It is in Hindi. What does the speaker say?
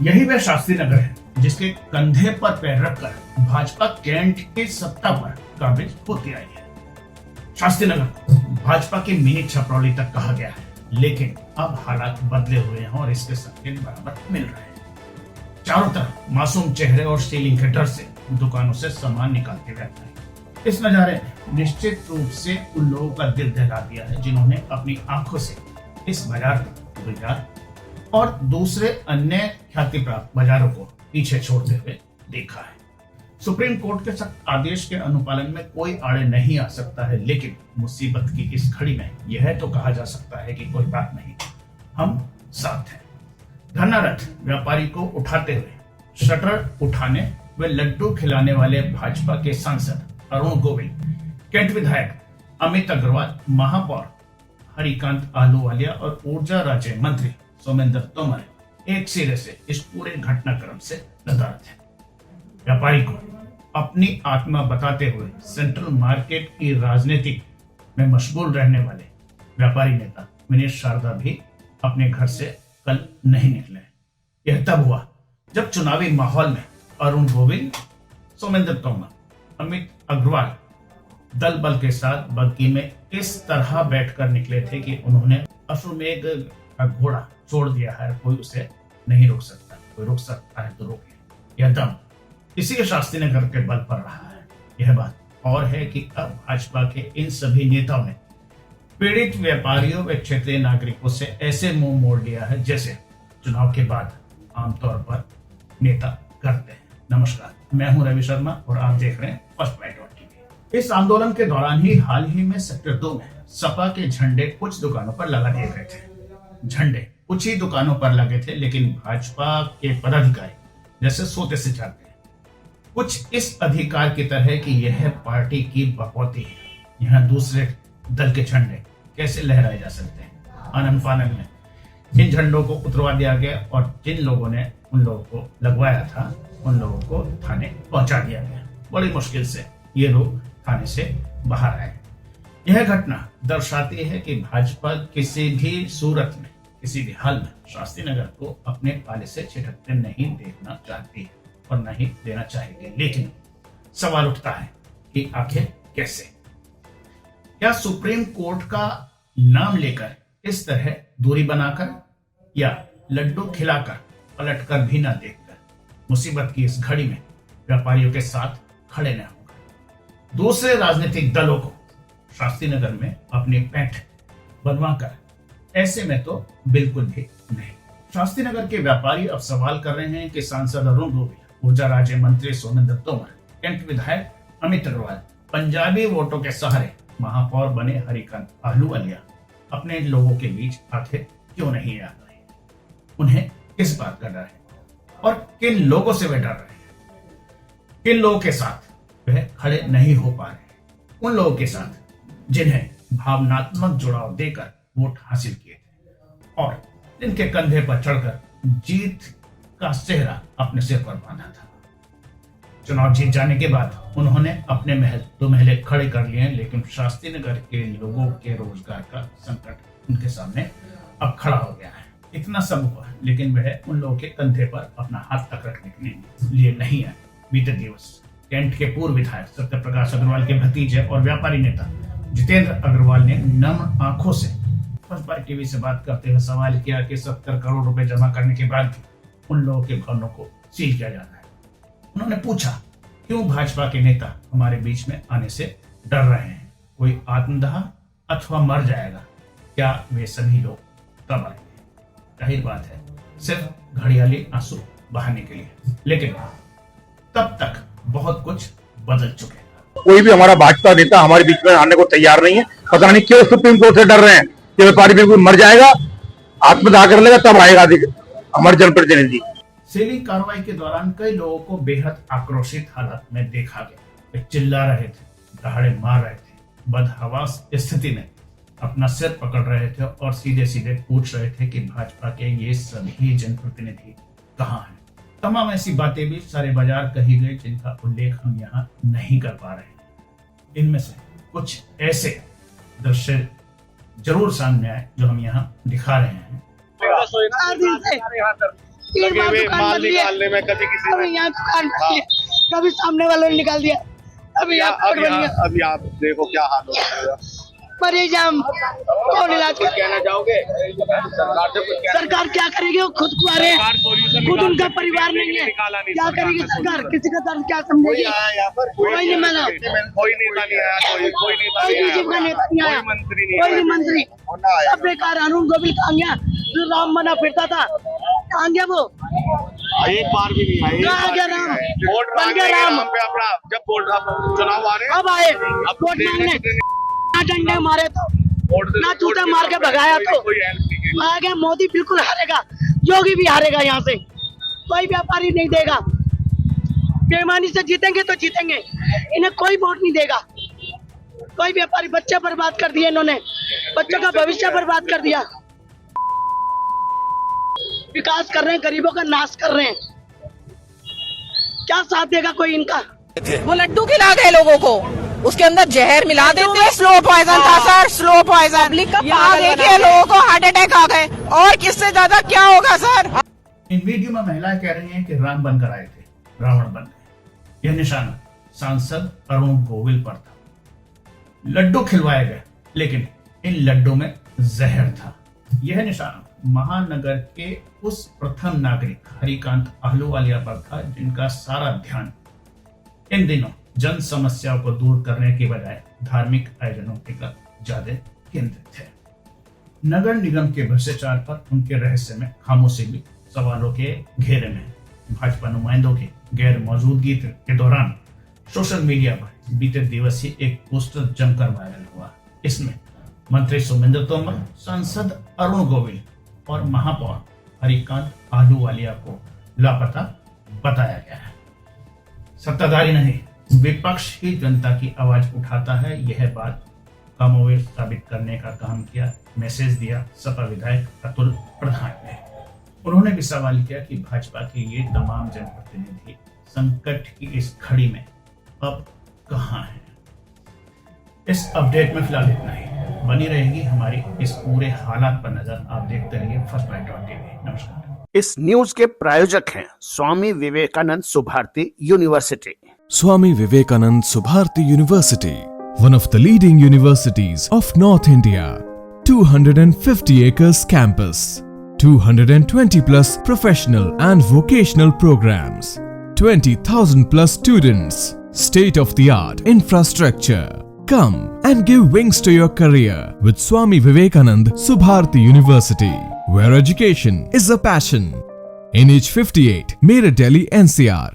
यही वह शास्त्री नगर है जिसके कंधे पर पैर रखकर भाजपा कैंट की सत्ता पर काबिज होती आई है। शास्त्री नगर भाजपा की मिनी छपरौली तक कहा गया है, लेकिन अब हालात बदले हुए हैं और इसके संकेत बराबर मिल रहे हैं। चारों तरफ मासूम चेहरे और सीलिंग के डर से दुकानों से सामान निकालते रहते हैं। इस नजारे ने निश्चित रूप से उन लोगों का दिल दहला दिया है जिन्होंने अपनी आंखों से इस बाजार और दूसरे अन्य ख्याति प्राप्त बाजारों को पीछे छोड़ते हुए देखा है। सुप्रीम कोर्ट के सख्त आदेश के अनुपालन में कोई आड़े नहीं आ सकता है, लेकिन मुसीबत की इस घड़ी में यह तो कहा जा सकता है कि कोई बात नहीं, हम साथ हैं। धरनारत व्यापारी को उठाते हुए शटर उठाने व लड्डू खिलाने वाले भाजपा के सांसद अरुण गोविल, कैंट विधायक अमित अग्रवाल, महापौर हरिकांत आहलूवालिया और ऊर्जा राज्य मंत्री सोमेंद्र तोमर एक सिरे से इस पूरे घटनाक्रम से नदारद है। व्यापारी को अपनी आत्मा बताते हुए सेंट्रल मार्केट की राजनीति में मशगूल रहने वाले व्यापारी नेता विनेश शारदा भी अपने घर से कल नहीं निकले। यह तब हुआ जब चुनावी माहौल में अरुण गोविल, सोमेंद्र तोमर, अमित अग्रवाल दल बल के साथ बग्गी में इस तरह बैठकर निकले थे कि उन्होंने अश्वमेध का घोड़ा छोड़ दिया है, कोई उसे नहीं रोक सकता, कोई रोक सकता है तो रोके। यह दम इसी शास्त्री नगर के बल पर रहा है। यह बात और है कि अब भाजपा के इन सभी नेताओं ने पीड़ित व्यापारियों व क्षेत्रीय नागरिकों से ऐसे मुंह मोड़ लिया है जैसे चुनाव के बाद आमतौर पर नेता करते हैं। नमस्कार, मैं हूं रवि शर्मा और आप देख रहे हैं फर्स्ट बाइट टीवी। इस आंदोलन के दौरान ही हाल ही में सेक्टर 2 में सपा के झंडे कुछ दुकानों पर लगा दिए गए थे। झंडे कुछ ही दुकानों पर लगे थे, लेकिन भाजपा के पदाधिकारी जैसे सोते से जागते हैं। कुछ इस अधिकार की तरह कि यह पार्टी की बकौती है। यहाँ दूसरे दल के झंडे कैसे लहराए जा सकते हैं। आनन फानन में इन झंडों को उतरवा दिया गया और जिन लोगों ने उन लोगों को लगवाया था उन लोगों को थाने पहुंचा दिया गया। बड़ी मुश्किल से ये लोग थाने से बाहर आए। यह घटना दर्शाती है कि भाजपा किसी भी सूरत में, किसी भी हाल में शास्त्री नगर को अपने पाले से छिटकते नहीं देखना चाहती है और नहीं देना चाहेगी। लेकिन सवाल उठता है कि आखिर कैसे? क्या सुप्रीम कोर्ट का नाम लेकर इस तरह दूरी बनाकर या लड्डू खिलाकर पलटकर भी ना देखकर मुसीबत की इस घड़ी में व्यापारियों के साथ खड़े न होकर दूसरे राजनीतिक दलों को शास्त्री नगर में अपनी पैंठ बनवाकर? ऐसे में तो बिल्कुल भी नहीं। शास्त्री नगर के व्यापारी अब सवाल कर रहे हैं कि सांसद अरुण गोविल, ऊर्जा राज्य मंत्री सोमेंद्र तोमर, कैंट विधायक अमित अग्रवाल, पंजाबी वोटों के सहारे महापौर बने हरिकांत आहलूवालिया अपने लोगों के बीच आखिर क्यों नहीं आ रहे? उन्हें किस बात का डर है और किन लोगों से वे डर रहे हैं? किन लोगों के साथ वह खड़े नहीं हो पा रहे? उन लोगों के साथ जिन्हें भावनात्मक जुड़ाव देकर वोट हासिल किए थे और जिनके कंधे पर चढ़कर जीत का सेहरा अपने सिर पर बांधा था। चुनाव जीत जाने के बाद उन्होंने अपने महल दो महले खड़े कर लिए हैं, लेकिन शास्त्री नगर के लोगों के रोजगार का संकट उनके सामने अब खड़ा हो गया है। इतना सब हुआ, लेकिन वह उन लोगों के कंधे पर अपना हाथ तक रखने के लिए नहीं आए। बीते दिवस कैंट के पूर्व विधायक सत्य प्रकाश अग्रवाल के भतीजे और व्यापारी नेता जितेंद्र अग्रवाल ने नम आंखों से फर्स्ट बाइट टीवी से बात करते हुए सवाल किया कि 70 करोड़ रुपए जमा करने के बाद भी उन लोगों के भवनों को सील किया जाता है। उन्होंने पूछा, क्यों भाजपा के नेता हमारे बीच में आने से डर रहे हैं? कोई आत्मदाह अथवा मर जाएगा? क्या वे सभी लोग कब आएंगे? जाहिर बात है, सिर्फ घड़ियाली आंसू बहाने के लिए, लेकिन तब तक बहुत कुछ बदल चुके हैं। कोई भी हमारा भाजपा नेता हमारे बीच में आने को तैयार नहीं है। पता नहीं क्यों सुप्रीम कोर्ट से डर रहे हैं कि व्यापारी बिल्कुल मर जाएगा, आत्मदाह कर लेगा, तब आएगा हमारे जनप्रतिनिधि। सीलिंग कार्रवाई के दौरान कई लोगों को बेहद आक्रोशित हालत में देखा गया। वे चिल्ला रहे थे, दहाड़े मार रहे थे, बदहवास स्थिति में अपना सिर पकड़ रहे थे और सीधे सीधे पूछ रहे थे कि भाजपा के ये सभी जनप्रतिनिधि कहाँ हैं। तमाम ऐसी बातें भी सारे बाजार कही गई जिनका उल्लेख हम यहाँ नहीं कर पा रहे हैं। इनमें से कुछ ऐसे दृश्य जरूर सामने आए जो हम यहाँ दिखा रहे हैं। तीन लगे बार हुए दुकान माल बदली है। निकालने में, कभी किसी कभी ने यहाँ दुकान बदली है, कभी सामने वालों ने निकाल दिया, अभी यहाँ अब बन गया। अभी आप देखो क्या हाल हो रहा है। मरीज हम कौन इलाज कुछ कर? कहना चाहोगे सरकार से? कुछ कहना सरकार क्या करेगी? वो खुद को आ रहे सरकार हैं, solution खुद निकाल उनका सकती है, परिवार लेकिन नहीं है, निकाला नहीं क्या सरकार करेगी ने सरकार? solution। किसी का दर्द क्या कोई समझेगी? आया यहाँ पर? कोई नहीं मिला। कोई नेता नहीं आया, कोई नेता कोई नहीं बीजेपी का आया, नेता नहीं आया, कोई मंत्री नहीं कोई आया। नहीं मंत्री, सब बेकार। अरुण गोविल कहाँ गया? जो राम बना फिरता था, कहाँ गया वो? एक बार भी नहीं आया, कहाँ गया राम? वोट बन मांगने गया के राम। नाम पे अपना जब वोट चुनाव आ रहे हैं, अब आए अब वोट मांगने, ना डंडे मारे तो, वोट ना जूते मार के भगाया तो। कोई हेल्प नहीं की। आ गया मोदी, बिल्कुल हारेगा, योगी भी हारेगा, यहाँ से कोई व्यापारी नहीं देगा। बेईमानी से जीतेंगे तो जीतेंगे, इन्हें कोई वोट नहीं देगा। कोई व्यापारी, बच्चे बर्बाद कर दिए इन्होंने, बच्चों का भविष्य बर्बाद कर दिया। विकास कर रहे हैं, गरीबों का नाश कर रहे हैं, क्या साथ देगा कोई इनका? वो लड्डू खिला गए लोगों को, उसके अंदर जहर मिला देते। स्लो पॉइजन था सर, स्लो पॉइजन। पब्लिक का पागल देखिए, लोगों को हार्ट अटैक आ गए, और किससे ज्यादा क्या होगा सर? इन वीडियो में महिलाएं कह रही हैं कि राम बनकर आए थे, रावण बन गए। यह निशाना सांसद अरुण गोविल पर था। लड्डू खिलवाए गए, लेकिन इन लड्डू में जहर था। यह निशाना महानगर के उस प्रथम नागरिक हरिकांत अहलूवालिया पर था, जिनका सारा ध्यान इन दिनों जन समस्याओं को दूर करने के बजाय धार्मिक आयोजनों के प्रति ज्यादा केंद्रित थे। नगर निगम के भ्रष्टाचार पर उनके रहस्य में खामोशी भी सवालों के घेरे में। भाजपा नुमाइंदों की गैर मौजूदगी के दौरान सोशल मीडिया पर बीते दिवस ही एक पोस्टर जमकर वायरल हुआ। इसमें मंत्री सुमेंद्र तोमर, सांसद अरुण गोविल और महापौर हरिकांत अहलूवालिया को लापता बताया गया है। सत्ताधारी नहीं, विपक्ष ही जनता की आवाज उठाता है, यह बात कमोवेश साबित करने का काम किया। मैसेज दिया सपा विधायक अतुल प्रधान ने। उन्होंने भी सवाल किया कि भाजपा के ये तमाम जनप्रतिनिधि संकट की इस घड़ी में अब कहां हैं। इस अपडेट में फिलहाल इतना ही। बनी रहेगी हमारी इस पूरे हालात पर नजर। आप देखते रहिए फर्स्टबाइट.tv। नमस्कार। इस न्यूज के प्रायोजक हैं Swami Vivekanand Subharti university. Swami Vivekanand Subharti University, one of the leading universities of North India. 250 acres campus, 220 plus professional and vocational programs, 20,000 plus students, state of the art infrastructure. Come and give wings to your career with Swami Vivekanand Subharti University, where education is a passion. NH58, Meerut, Delhi, NCR.